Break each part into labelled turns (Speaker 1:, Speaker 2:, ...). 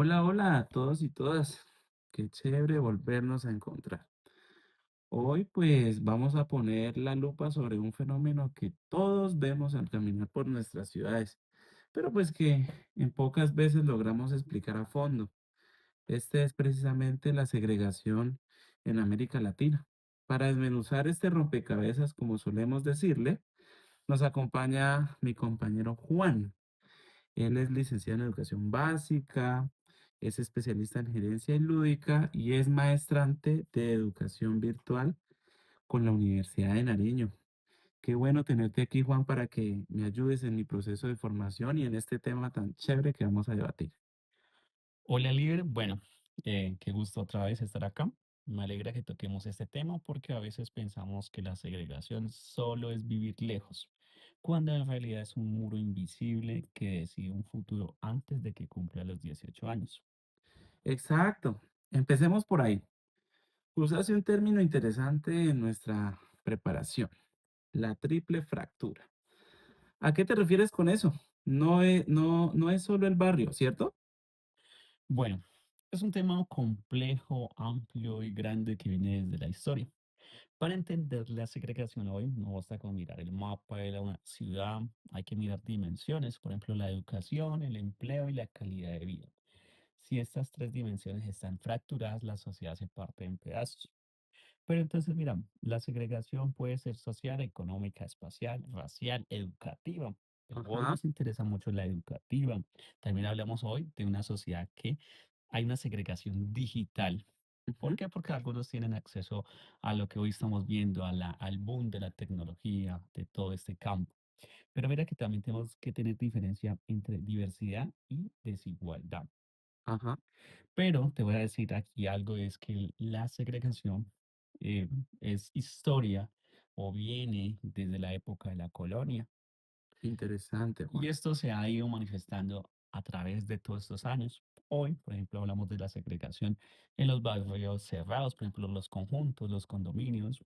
Speaker 1: Hola, hola a todos y todas. Qué chévere volvernos a encontrar. Hoy pues vamos a poner la lupa sobre un fenómeno que todos vemos al caminar por nuestras ciudades, pero pues que en pocas veces logramos explicar a fondo. Este es precisamente la segregación en América Latina. Para desmenuzar este rompecabezas, como solemos decirle, nos acompaña mi compañero Juan. Él es licenciado en educación básica, es especialista en gerencia y lúdica y es maestrante de educación virtual con la Universidad de Nariño. Qué bueno tenerte aquí, Juan, para que me ayudes en mi proceso de formación y en este tema tan chévere que vamos a debatir.
Speaker 2: Hola, líder. Bueno, qué gusto otra vez estar acá. Me alegra que toquemos este tema porque a veces pensamos que la segregación solo es vivir lejos, cuando en realidad es un muro invisible que decide un futuro antes de que cumpla los 18 años.
Speaker 1: Exacto. Empecemos por ahí. Usaste un término interesante en nuestra preparación, la triple fractura. ¿A qué te refieres con eso? No es solo el barrio, ¿cierto?
Speaker 2: Bueno, es un tema complejo, amplio y grande que viene desde la historia. Para entender la segregación hoy, no basta con mirar el mapa de la ciudad, hay que mirar dimensiones, por ejemplo, la educación, el empleo y la calidad de vida. Si estas tres dimensiones están fracturadas, la sociedad se parte en pedazos. Pero entonces, mira, la segregación puede ser social, económica, espacial, racial, educativa. Pero hoy
Speaker 1: Ajá.
Speaker 2: nos interesa mucho la educativa. También hablamos hoy de una sociedad que hay una segregación digital. ¿Por
Speaker 1: Ujú.
Speaker 2: qué? Porque algunos tienen acceso a lo que hoy estamos viendo, al boom de la tecnología, de todo este campo. Pero mira que también tenemos que tener diferencia entre diversidad y desigualdad.
Speaker 1: Ajá.
Speaker 2: Pero te voy a decir aquí algo, es que la segregación eh, es historia o viene desde la época de la colonia.
Speaker 1: Interesante,
Speaker 2: Y
Speaker 1: Juan.
Speaker 2: esto se ha ido manifestando a través de todos estos años. Hoy, por ejemplo, hablamos de la segregación en los barrios cerrados, por ejemplo, los conjuntos, los condominios,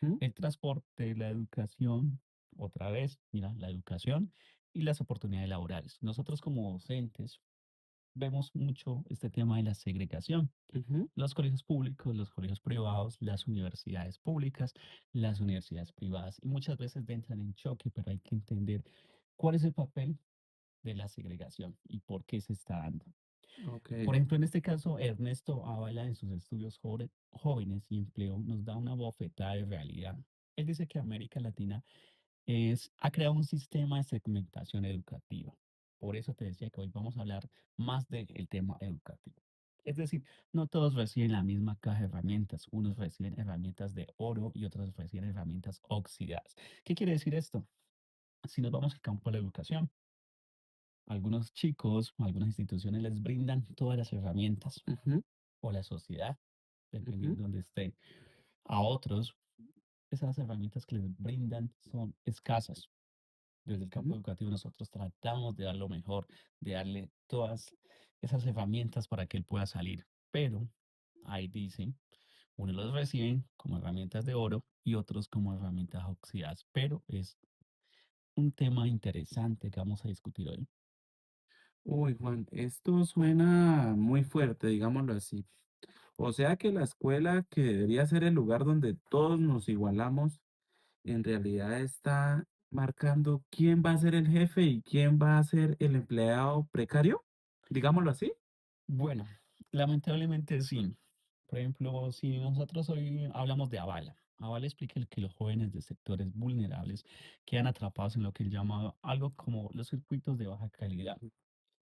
Speaker 1: Ujú.
Speaker 2: el transporte, la educación, otra vez, mira, la educación y las oportunidades laborales. Nosotros como docentes vemos mucho este tema de la segregación.
Speaker 1: Ujú.
Speaker 2: Los colegios públicos, los colegios privados, las universidades públicas, las universidades privadas, y muchas veces entran en choque, pero hay que entender cuál es el papel de la segregación y por qué se está dando.
Speaker 1: Ok.
Speaker 2: Por ejemplo, en este caso, Ernesto Ábala en sus estudios jóvenes y empleo nos da una bofetada de realidad. Él dice que América Latina ha creado un sistema de segmentación educativa. Por eso te decía que hoy vamos a hablar más del tema educativo. Es decir, no todos reciben la misma caja de herramientas. Unos reciben herramientas de oro y otros reciben herramientas oxidadas. ¿Qué quiere decir esto? Si nos vamos al campo de la educación, algunos chicos, algunas instituciones les brindan todas las herramientas
Speaker 1: Ujú.
Speaker 2: o la sociedad,
Speaker 1: Ujú.
Speaker 2: dependiendo de donde esté. A otros, esas herramientas que les brindan son escasas. Desde el campo
Speaker 1: Ujú.
Speaker 2: educativo nosotros tratamos de dar lo mejor, de darle todas esas herramientas para que él pueda salir. Pero ahí dicen, unos los reciben como herramientas de oro y otros como herramientas oxidadas. Pero es un tema interesante que vamos a discutir hoy.
Speaker 1: Uy, Juan, esto suena muy fuerte, digámoslo así. O sea que la escuela, que debería ser el lugar donde todos nos igualamos, en realidad está marcando quién va a ser el jefe y quién va a ser el empleado precario, digámoslo así.
Speaker 2: Bueno, lamentablemente sí. Por ejemplo, si nosotros hoy hablamos de Avala, Avala explica que los jóvenes de sectores vulnerables quedan atrapados en lo que él llama algo como los circuitos de baja calidad.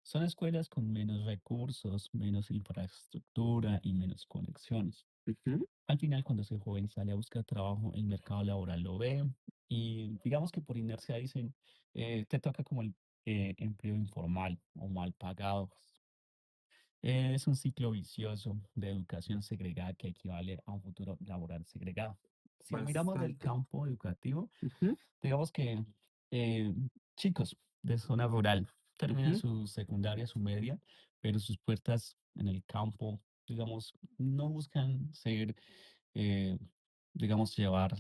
Speaker 2: Son escuelas con menos recursos, menos infraestructura y menos conexiones.
Speaker 1: Ujú.
Speaker 2: Al final, cuando ese joven sale a buscar trabajo, el mercado laboral lo ve y digamos que por inercia dicen, te toca como el empleo informal o mal pagado. Es un ciclo vicioso de educación segregada que equivale a un futuro laboral segregado. Si lo miramos del
Speaker 1: Bastante.
Speaker 2: campo educativo,
Speaker 1: Ujú.
Speaker 2: digamos que eh, chicos de zona rural terminan
Speaker 1: Ujú.
Speaker 2: su secundaria, su media, pero sus puertas en el campo, digamos, no buscan seguir, eh, digamos, llevar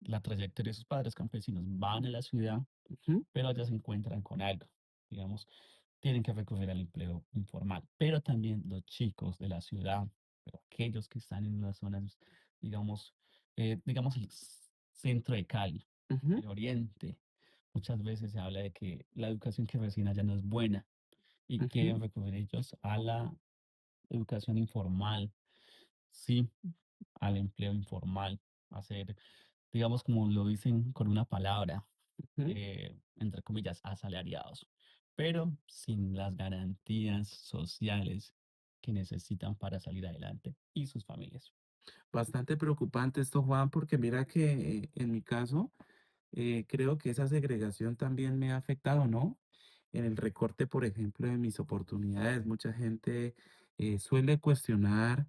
Speaker 2: la trayectoria de sus padres campesinos. Van a la ciudad,
Speaker 1: Ujú.
Speaker 2: pero allá se encuentran con algo, digamos. tienen que recurrir al empleo informal, pero también los chicos de la ciudad, pero aquellos que están en las zonas, digamos, digamos el centro de Cali,
Speaker 1: Ujú,
Speaker 2: el oriente. Muchas veces se habla de que la educación que reciben allá no es buena y
Speaker 1: ujú,
Speaker 2: quieren recurrir ellos a la educación informal, sí, al empleo informal, hacer, digamos, como lo dicen con una palabra,
Speaker 1: ujú.
Speaker 2: entre comillas, asalariados, pero sin las garantías sociales que necesitan para salir adelante y sus familias.
Speaker 1: Bastante preocupante esto, Juan, porque mira que en mi caso, creo que esa segregación también me ha afectado, ¿no? En el recorte, por ejemplo, de mis oportunidades. Mucha gente suele cuestionar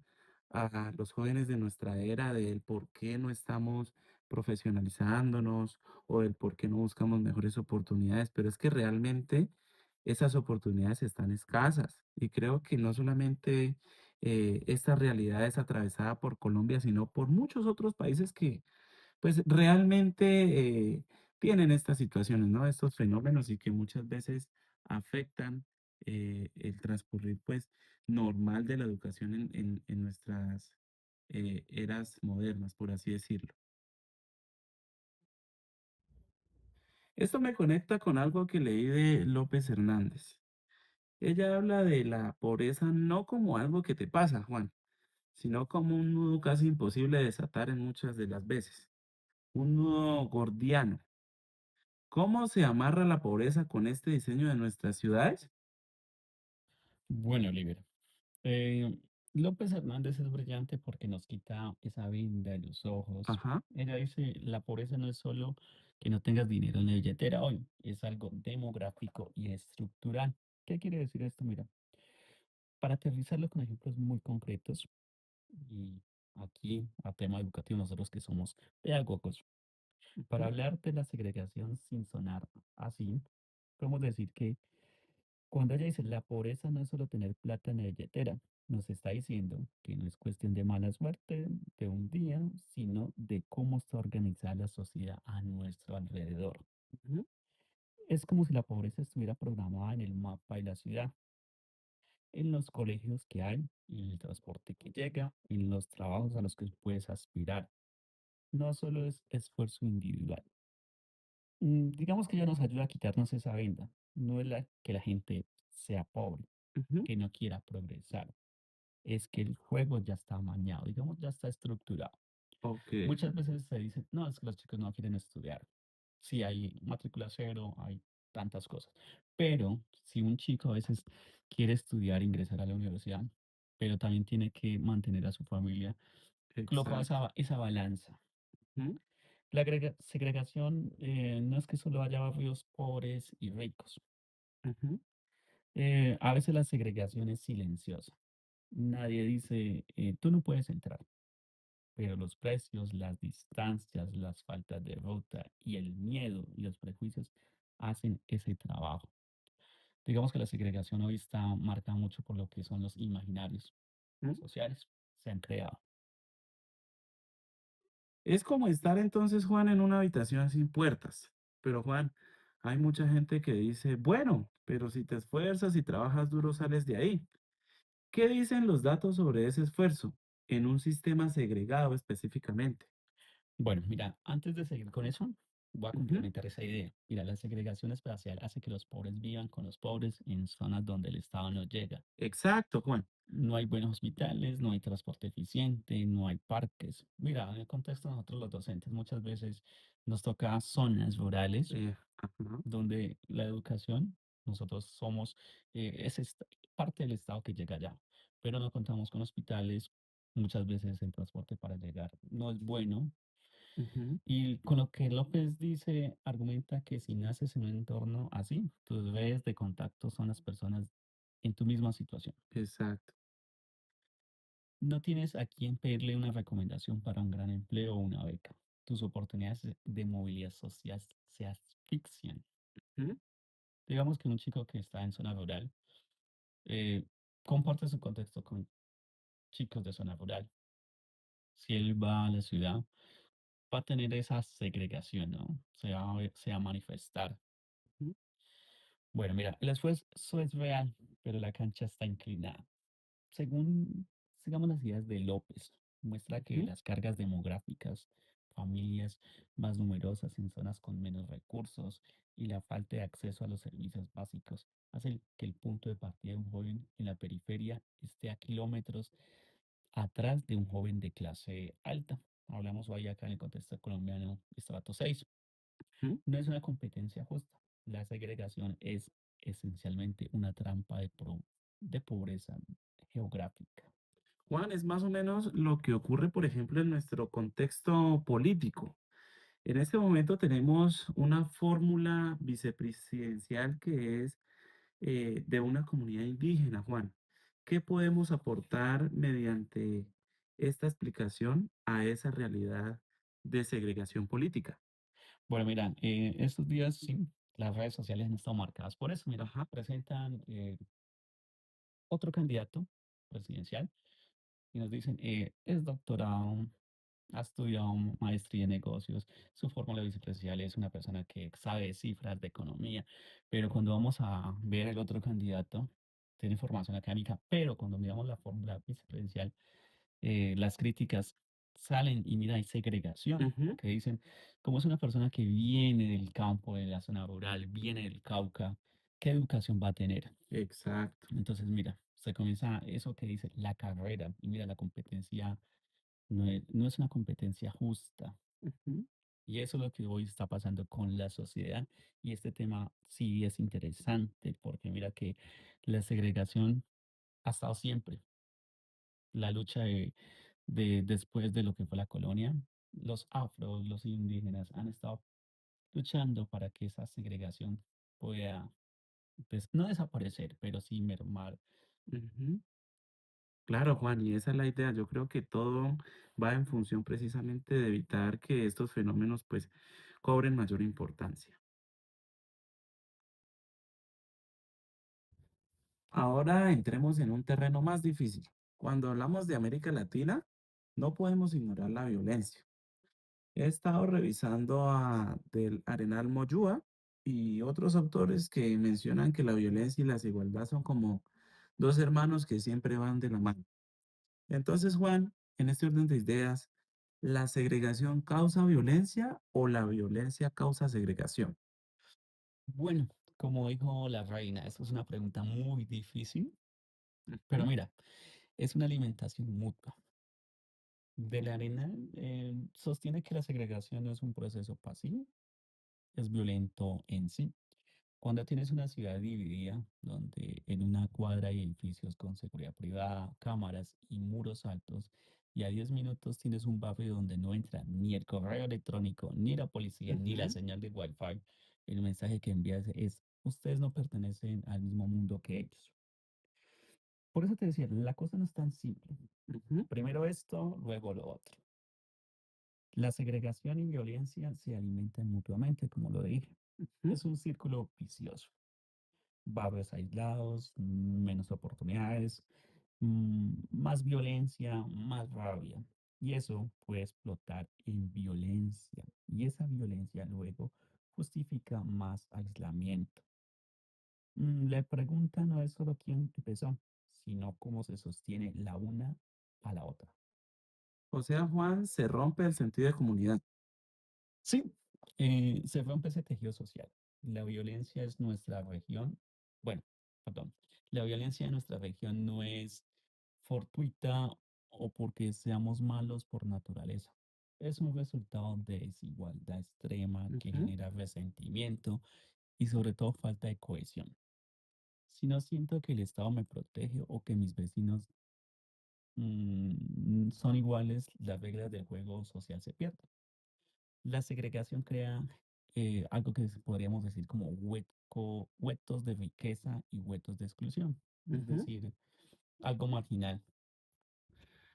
Speaker 1: a los jóvenes de nuestra era del por qué no estamos profesionalizándonos o del por qué no buscamos mejores oportunidades, pero es que realmente esas oportunidades están escasas y creo que no solamente esta realidad es atravesada por Colombia, sino por muchos otros países que pues realmente tienen estas situaciones, ¿no? Estos fenómenos y que muchas veces afectan el transcurrir pues normal de la educación en nuestras eras modernas, por así decirlo. Esto me conecta con algo que leí de López Hernández. Ella habla de la pobreza no como algo que te pasa, Juan, sino como un nudo casi imposible de desatar en muchas de las veces, un nudo gordiano. ¿Cómo se amarra la pobreza con este diseño de nuestras ciudades?
Speaker 2: Bueno, Oliver, eh, López Hernández es brillante porque nos quita esa venda de los ojos.
Speaker 1: Ajá,
Speaker 2: Ella dice, la pobreza no es solo que no tengas dinero en la billetera hoy, es algo demográfico y estructural. ¿Qué quiere decir esto? Mira, para aterrizarlo con ejemplos muy concretos, y aquí a tema educativo, nosotros que somos pedagogos, para
Speaker 1: ujú,
Speaker 2: hablar de la segregación sin sonar así, podemos decir que cuando ella dice la pobreza no es solo tener plata en la billetera, nos está diciendo que no es cuestión de mala suerte de un día, sino de cómo está organizada la sociedad a nuestro alrededor.
Speaker 1: ujú,
Speaker 2: Es como si la pobreza estuviera programada en el mapa de la ciudad, en los colegios que hay, en el transporte que llega, en los trabajos a los que puedes aspirar. No solo es esfuerzo individual. Digamos que ella nos ayuda a quitarnos esa venda. No es que la gente sea pobre,
Speaker 1: ujú.
Speaker 2: que no quiera progresar. Es que el juego ya está amañado, digamos, ya está estructurado.
Speaker 1: Ok,
Speaker 2: Muchas veces se dice, no, es que los chicos no quieren estudiar. Sí, hay matrícula cero, hay tantas cosas. Pero si un chico a veces quiere estudiar, ingresar a la universidad, pero también tiene que mantener a su familia, coloca
Speaker 1: exacto.
Speaker 2: esa balanza.
Speaker 1: Ujú,
Speaker 2: La segregación no es que solo haya barrios pobres y ricos.
Speaker 1: ujú,
Speaker 2: A veces la segregación es silenciosa. Nadie dice, tú no puedes entrar, pero los precios, las distancias, las faltas de ruta y el miedo y los prejuicios hacen ese trabajo. Digamos que la segregación hoy está marcada mucho por lo que son los imaginarios
Speaker 1: ujú.
Speaker 2: sociales. Se han creado.
Speaker 1: Es como estar entonces, Juan, en una habitación sin puertas. Pero, Juan, hay mucha gente que dice, bueno, pero si te esfuerzas y trabajas duro, sales de ahí. ¿Qué dicen los datos sobre ese esfuerzo en un sistema segregado específicamente?
Speaker 2: Bueno, mira, antes de seguir con eso, voy a
Speaker 1: Ujú,
Speaker 2: complementar esa idea. Mira, la segregación espacial hace que los pobres vivan con los pobres en zonas donde el Estado no llega.
Speaker 1: exacto, Juan.
Speaker 2: No hay buenos hospitales, no hay transporte eficiente, no hay parques. Mira, en el contexto de nosotros los docentes muchas veces nos toca zonas rurales
Speaker 1: Ajá,
Speaker 2: donde la educación, nosotros somos, parte del Estado que llega allá, pero no contamos con hospitales, muchas veces el transporte para llegar no es bueno.
Speaker 1: ujú,
Speaker 2: Y con lo que López dice, argumenta que si naces en un entorno así, tus redes de contacto son las personas en tu misma situación.
Speaker 1: exacto.
Speaker 2: No tienes a quién pedirle una recomendación para un gran empleo o una beca. Tus oportunidades de movilidad social se asfixian.
Speaker 1: Ujú,
Speaker 2: Digamos que un chico que está en zona rural eh, comparte su contexto con chicos de zona rural. Si él va a la ciudad, va a tener esa segregación, ¿no? Se va a manifestar. Bueno, mira, el esfuerzo es real, pero la cancha está inclinada. Según, sigamos las ideas de López, muestra que
Speaker 1: Ujú,
Speaker 2: las cargas demográficas, familias más numerosas en zonas con menos recursos y la falta de acceso a los servicios básicos hacen que el punto de partida de un joven en la periferia esté a kilómetros atrás de un joven de clase alta. Hablamos hoy acá en el contexto colombiano, estrato 6.
Speaker 1: ujú.
Speaker 2: No es una competencia justa. La segregación es esencialmente una trampa de pobreza geográfica.
Speaker 1: Juan, es más o menos lo que ocurre, por ejemplo, en nuestro contexto político. En este momento tenemos una fórmula vicepresidencial que es de una comunidad indígena, Juan. ¿Qué podemos aportar mediante esta explicación a esa realidad de segregación política?
Speaker 2: Bueno, mira, estos días sí, las redes sociales han estado marcadas por eso. Mira,
Speaker 1: Ajá.
Speaker 2: presentan otro candidato presidencial y nos dicen, es doctorado, ha estudiado maestría en negocios, su fórmula vicepresidencial es una persona que sabe de cifras, de economía, pero cuando vamos a ver el otro candidato, tiene formación académica, pero cuando miramos la fórmula vicepresidencial, las críticas salen y mira, hay segregación,
Speaker 1: Ujú.
Speaker 2: porque dicen, como es una persona que viene del campo, de la zona rural, viene del Cauca, ¿qué educación va a tener?
Speaker 1: Exacto.
Speaker 2: Entonces, mira, se comienza eso que dice la carrera, y mira, la competencia no es una competencia justa.
Speaker 1: Ujú.
Speaker 2: Y eso es lo que hoy está pasando con la sociedad. Y este tema sí es interesante, porque mira que la segregación ha estado siempre. La lucha después de lo que fue la colonia, los afros, los indígenas han estado luchando para que esa segregación pueda, pues, no desaparecer, pero sí mermar.
Speaker 1: Ujú. Claro, Juan, y esa es la idea. Yo creo que todo va en función precisamente de evitar que estos fenómenos pues cobren mayor importancia. Ahora entremos en un terreno más difícil. Cuando hablamos de América Latina, no podemos ignorar la violencia. He estado revisando del Arenal Moyúa y otros autores que mencionan que la violencia y la desigualdad son como dos hermanos que siempre van de la mano. Entonces, Juan, en este orden de ideas, ¿la segregación causa violencia o la violencia causa segregación?
Speaker 2: Bueno, como dijo la reina, eso es una pregunta muy difícil, pero
Speaker 1: Ujú,
Speaker 2: mira, es una alimentación mutua. De la arena sostiene que la segregación no es un proceso pasivo, es violento en sí. Cuando tienes una ciudad dividida, donde en una cuadra hay edificios con seguridad privada, cámaras y muros altos, y a 10 minutos tienes un barrio donde no entra ni el correo electrónico, ni la policía, ni la
Speaker 1: ujú,
Speaker 2: señal de Wi-Fi, el mensaje que envías es, ustedes no pertenecen al mismo mundo que ellos. Por eso te decía, la cosa no es tan simple.
Speaker 1: ujú,
Speaker 2: Primero esto, luego lo otro. La segregación y violencia se alimentan mutuamente, como lo dije.
Speaker 1: ujú.
Speaker 2: Es un círculo vicioso. Barrios aislados, menos oportunidades, más violencia, más rabia. Y eso puede explotar en violencia. Y esa violencia luego justifica más aislamiento. La pregunta no es solo quién empezó, sino cómo se sostiene la una a la otra.
Speaker 1: O sea, Juan, se rompe el sentido de comunidad.
Speaker 2: Sí, se rompe ese tejido social. La violencia es nuestra región. Bueno, perdón. La violencia de nuestra región no es fortuita o porque seamos malos por naturaleza. Es un resultado de desigualdad extrema que
Speaker 1: Ujú.
Speaker 2: genera resentimiento y sobre todo falta de cohesión. Si no siento que el Estado me protege o que mis vecinos son iguales, las reglas del juego social se pierden. La segregación crea algo que podríamos decir como huetos de riqueza y huetos de exclusión, es
Speaker 1: Ujú.
Speaker 2: decir, algo marginal.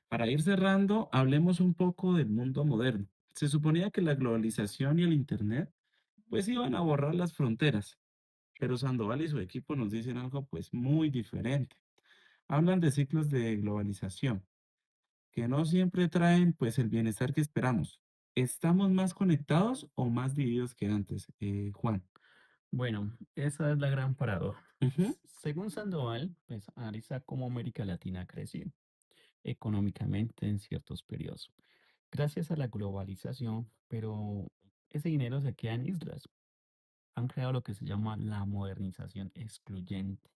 Speaker 1: Para ir cerrando, hablemos un poco del mundo moderno. Se suponía que la globalización y el Internet pues iban a borrar las fronteras, pero Sandoval y su equipo nos dicen algo pues muy diferente. Hablan de ciclos de globalización, que no siempre traen pues el bienestar que esperamos. ¿Estamos más conectados o más divididos que antes, Juan?
Speaker 2: Bueno, esa es la gran paradoja.
Speaker 1: Ujú.
Speaker 2: Según Sandoval, pues analiza cómo América Latina creció económicamente en ciertos periodos, gracias a la globalización, pero ese dinero se queda en islas. Han creado lo que se llama la modernización excluyente.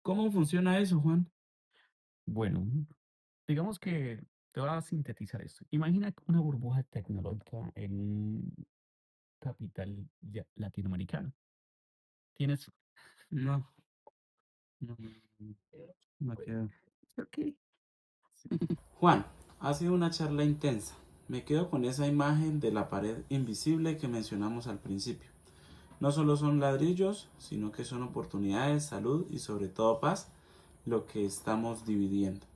Speaker 1: ¿Cómo funciona eso, Juan?
Speaker 2: Bueno, digamos que te voy a sintetizar esto. Imagina una burbuja tecnológica en un capital latinoamericano. Tienes...
Speaker 1: No, no, no, no, no quedo.
Speaker 2: Ok.
Speaker 1: Juan, ha sido una charla intensa. Me quedo con esa imagen de la pared invisible que mencionamos al principio. No solo son ladrillos, sino que son oportunidades, salud y sobre todo paz lo que estamos dividiendo.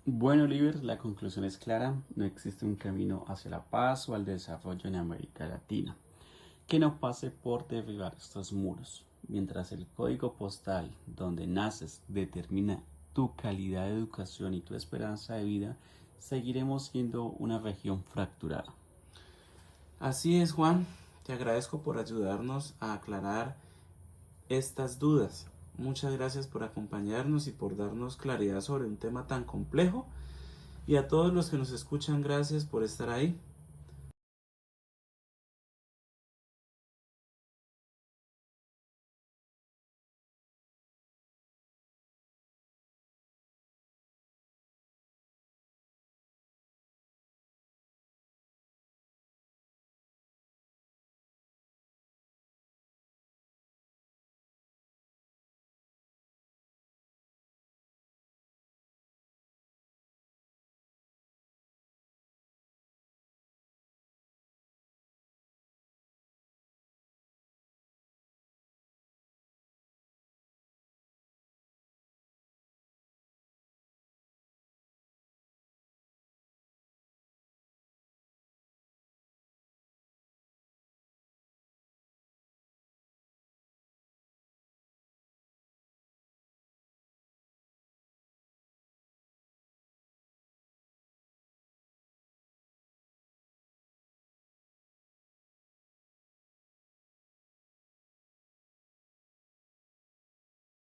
Speaker 2: Bueno, Oliver, la conclusión es clara. No existe un camino hacia la paz o al desarrollo en América Latina que no pase por derribar estos muros. Mientras el código postal donde naces determina tu calidad de educación y tu esperanza de vida, seguiremos siendo una región fracturada.
Speaker 1: Así es, Juan. Te agradezco por ayudarnos a aclarar estas dudas. Muchas gracias por acompañarnos y por darnos claridad sobre un tema tan complejo. Y a todos los que nos escuchan, gracias por estar ahí.